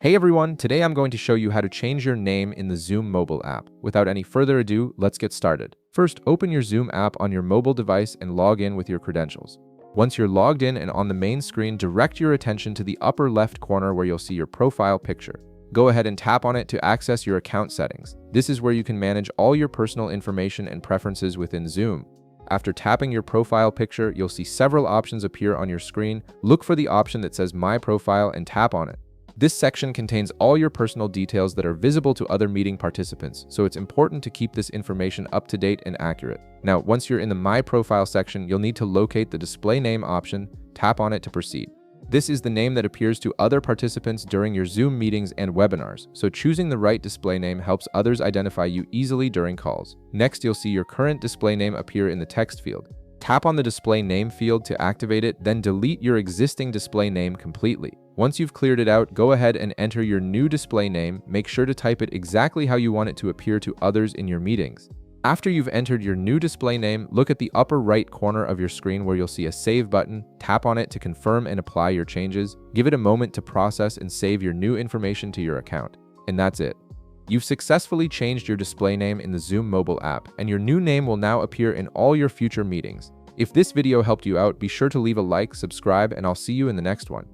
Hey everyone, today I'm going to show you how to change your name in the Zoom mobile app. Without any further ado, let's get started. First, open your Zoom app on your mobile device and log in with your credentials. Once you're logged in and on the main screen, direct your attention to the upper left corner where you'll see your profile picture. Go ahead and tap on it to access your account settings. This is where you can manage all your personal information and preferences within Zoom. After tapping your profile picture, you'll see several options appear on your screen. Look for the option that says My Profile and tap on it. This section contains all your personal details that are visible to other meeting participants, so it's important to keep this information up to date and accurate. Now, once you're in the My Profile section, you'll need to locate the Display Name option, tap on it to proceed. This is the name that appears to other participants during your Zoom meetings and webinars, so choosing the right display name helps others identify you easily during calls. Next, you'll see your current display name appear in the text field. Tap on the display name field to activate it, then delete your existing display name completely. Once you've cleared it out, go ahead and enter your new display name. Make sure to type it exactly how you want it to appear to others in your meetings. After you've entered your new display name, look at the upper right corner of your screen where you'll see a Save button. Tap on it to confirm and apply your changes. Give it a moment to process and save your new information to your account. And that's it. You've successfully changed your display name in the Zoom mobile app, and your new name will now appear in all your future meetings. If this video helped you out, be sure to leave a like, subscribe, and I'll see you in the next one.